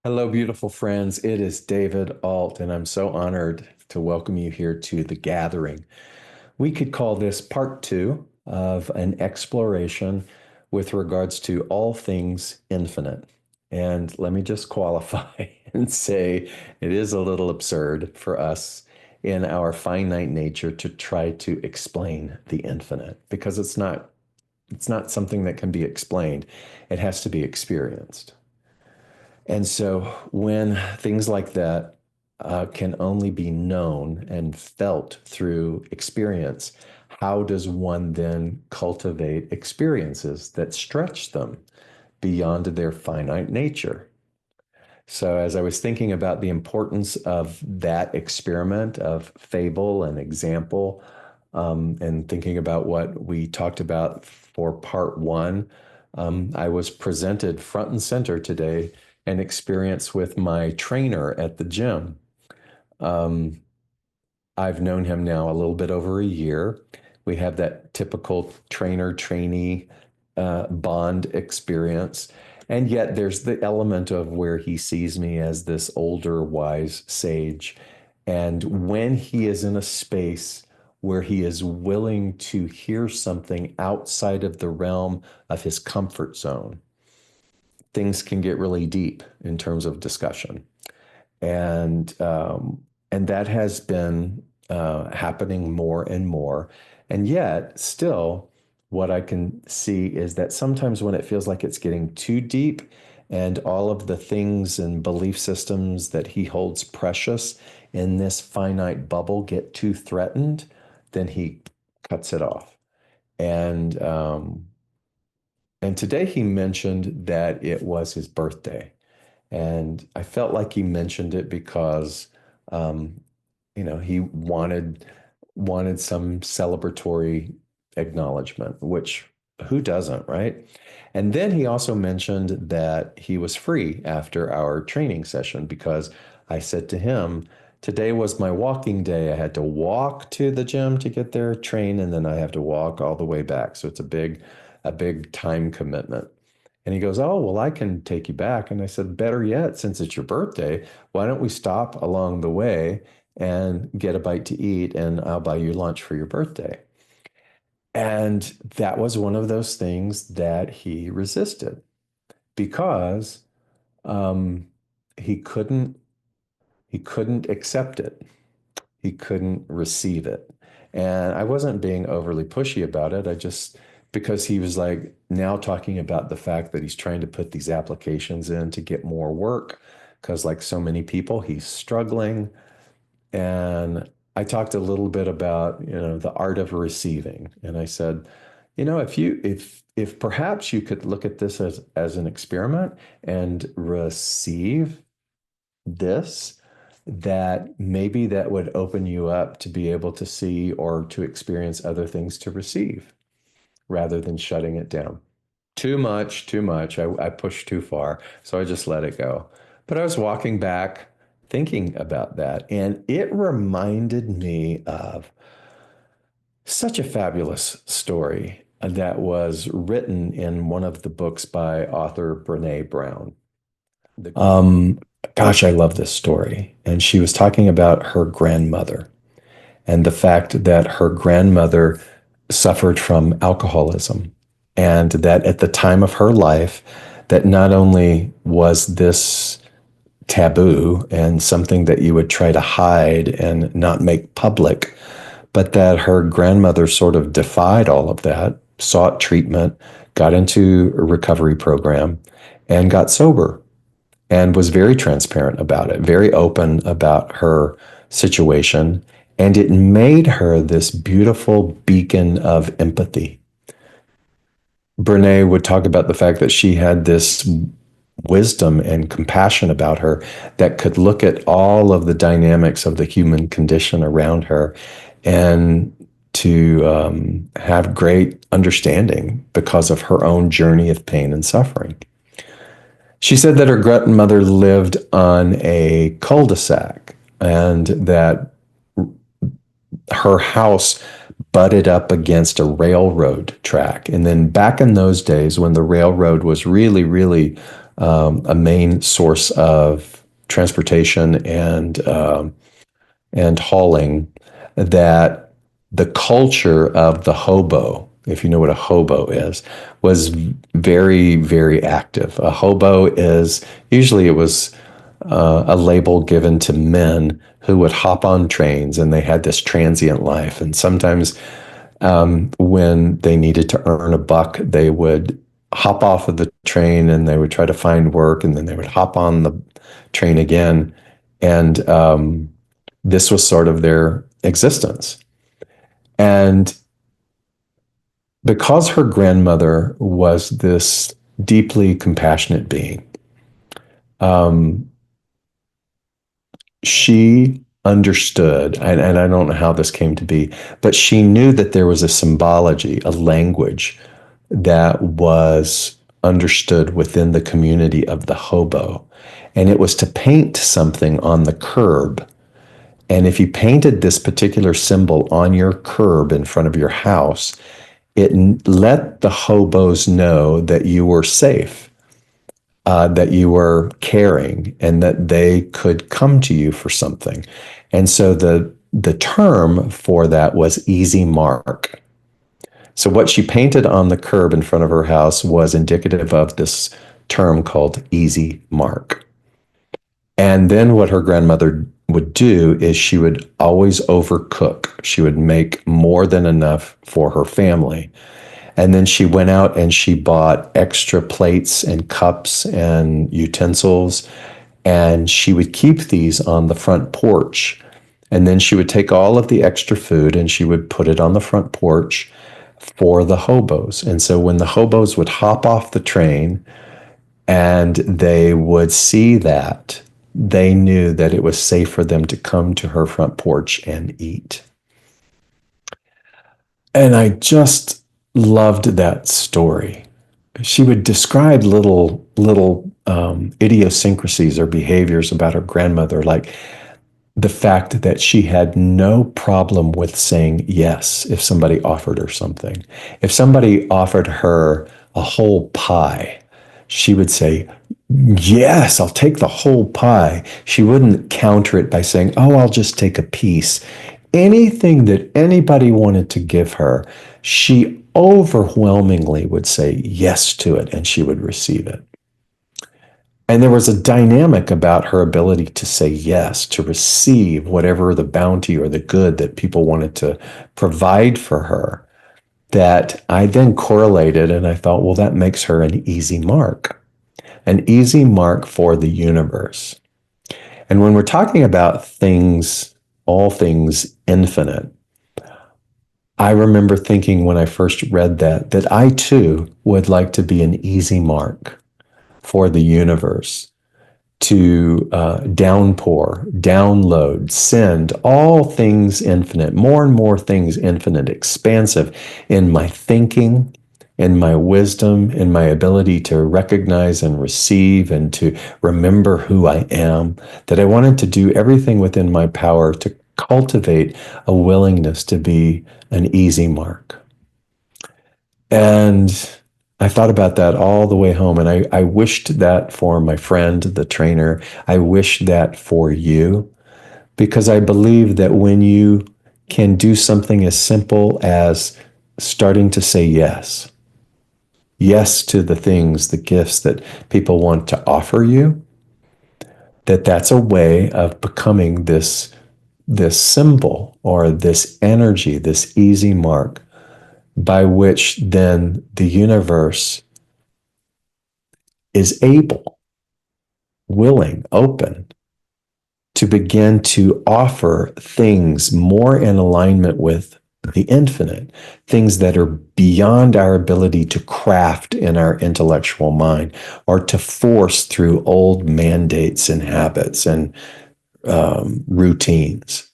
Hello, beautiful friends. It is David Ault, and I'm so honored to welcome you here to the gathering. We could call this part two of an exploration with regards to all things infinite. And let me just qualify and say it is a little absurd for us in our finite nature to try to explain the infinite because it's not something that can be explained. It has to be experienced. And so when things like that can only be known and felt through experience, how does one then cultivate experiences that stretch them beyond their finite nature? So, as I was thinking about the importance of that experiment of fable and example, and thinking about what we talked about for part one, I was presented front and center today an experience with my trainer at the gym. Um, I've known him now a little bit over a year. We have that typical trainer trainee bond experience. And yet there's the element of where he sees me as this older, wise sage. And when he is in a space where he is willing to hear something outside of the realm of his comfort zone, things can get really deep in terms of discussion. And and that has been happening more and more. And yet, still, what I can see is that sometimes when it feels like it's getting too deep, and all of the things and belief systems that he holds precious in this finite bubble get too threatened, then he cuts it off. And and today he mentioned that it was his birthday. And I felt like he mentioned it because, um, he wanted some celebratory acknowledgement, which who doesn't, right? And then he also mentioned that he was free after our training session because I said to him, today was my walking day. I had to walk to the gym to get there, train, and then I have to walk all the way back. So it's a big time commitment. And he goes, oh, well, I can take you back. And I said, better yet, since it's your birthday, why don't we stop along the way and get a bite to eat and I'll buy you lunch for your birthday. And that was one of those things that he resisted because um, he couldn't he couldn't accept it. He couldn't receive it. And I wasn't being overly pushy about it. I just, because he was like now talking about the fact that he's trying to put these applications in to get more work, because like so many people, he's struggling. And I talked a little bit about, the art of receiving. And I said, if perhaps you could look at this as an experiment and receive this, that maybe that would open you up to be able to see or to experience other things to receive rather than shutting it down. Too much, too much. I pushed too far, so I just let it go. But I was walking back thinking about that, and it reminded me of such a fabulous story that was written in one of the books by author Brené Brown. Um, Gosh, I love this story. And she was talking about her grandmother and the fact that her grandmother suffered from alcoholism. And that at the time of her life, that not only was this taboo and something that you would try to hide and not make public, but that her grandmother sort of defied all of that, sought treatment, got into a recovery program, and got sober and was very transparent about it, very open about her situation. And it made her this beautiful beacon of empathy. Brene would talk about the fact that she had this wisdom and compassion about her that could look at all of the dynamics of the human condition around her and to have great understanding because of her own journey of pain and suffering. She said that her grandmother lived on a cul-de-sac and that her house butted up against a railroad track. And then back in those days when the railroad was really, really a main source of transportation and hauling, that the culture of the hobo, if you know what a hobo is, was very, very active. A hobo is usually it was a label given to men who would hop on trains, and they had this transient life. And sometimes when they needed to earn a buck, they would hop off of the train and they would try to find work, and then they would hop on the train again. And this was sort of their existence. And because her grandmother was this deeply compassionate being, um, she understood, and I don't know how this came to be, but she knew that there was a symbology, a language that was understood within the community of the hobo. And it was to paint something on the curb. And if you painted this particular symbol on your curb in front of your house, it let the hobos know that you were safe, that you were caring, and that they could come to you for something. And so the term for that was easy mark. So what she painted on the curb in front of her house was indicative of this term called easy mark. And then what her grandmother would do is she would always overcook. She would make more than enough for her family. And then she went out and she bought extra plates and cups and utensils, and she would keep these on the front porch. And then she would take all of the extra food and she would put it on the front porch for the hobos. And so when the hobos would hop off the train and they would see that, they knew that it was safe for them to come to her front porch and eat. And I just loved that story. She would describe little idiosyncrasies or behaviors about her grandmother, like the fact that she had no problem with saying yes if somebody offered her something. If somebody offered her a whole pie, she would say, yes, I'll take the whole pie. She wouldn't counter it by saying, oh, I'll just take a piece. Anything that anybody wanted to give her, she overwhelmingly would say yes to it, and she would receive it. And there was a dynamic about her ability to say yes, to receive whatever the bounty or the good that people wanted to provide for her, that I then correlated, and I thought, well, that makes her an easy mark for the universe. And when we're talking about things, all things infinite, I remember thinking when I first read that I too would like to be an easy mark for the universe, to downpour, download, send all things infinite, more and more things infinite, expansive in my thinking, in my wisdom, in my ability to recognize and receive and to remember who I am, that I wanted to do everything within my power to cultivate a willingness to be an easy mark. And I thought about that all the way home, and I wished that for my friend, the trainer. I wish that for you, because I believe that when you can do something as simple as starting to say yes, yes to the things, the gifts that people want to offer you, that's a way of becoming this symbol or this energy, this easy mark, by which then the universe is able, willing, open to begin to offer things more in alignment with the infinite, things that are beyond our ability to craft in our intellectual mind or to force through old mandates and habits and routines.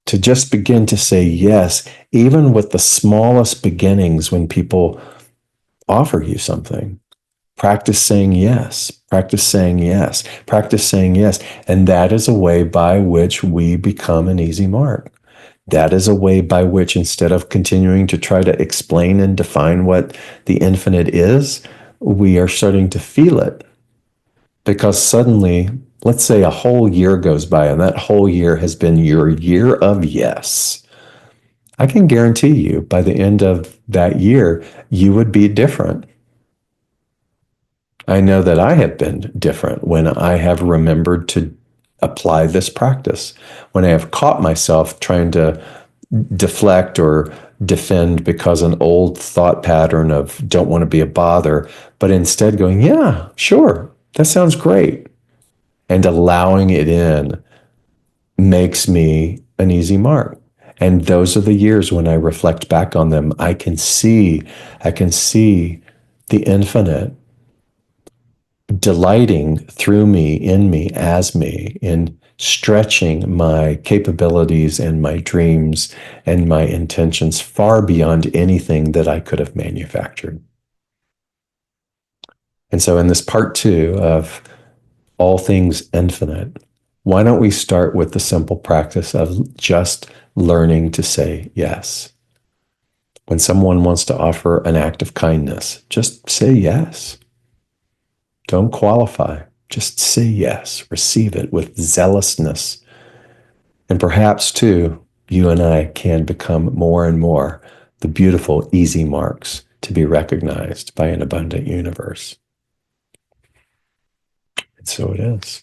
To just begin to say yes, even with the smallest beginnings when people offer you something. Practice saying yes, practice saying yes, practice saying yes. And that is a way by which we become an easy mark. That is a way by which, instead of continuing to try to explain and define what the infinite is, we are starting to feel it. Because suddenly, let's say a whole year goes by and that whole year has been your year of yes. I can guarantee you by the end of that year, you would be different. I know that I have been different when I have remembered to apply this practice, when I have caught myself trying to deflect or defend because an old thought pattern of don't want to be a bother, but instead going, yeah, sure, that sounds great. And allowing it in makes me an easy mark. And those are the years when I reflect back on them, I can see the infinite delighting through me, in me, as me, in stretching my capabilities and my dreams and my intentions far beyond anything that I could have manufactured. And so, in this part two of all things infinite, why don't we start with the simple practice of just learning to say yes? When someone wants to offer an act of kindness, just say yes. Don't qualify. Just say yes. Receive it with zealousness. And perhaps, too, you and I can become more and more the beautiful, easy marks to be recognized by an abundant universe. And so it is.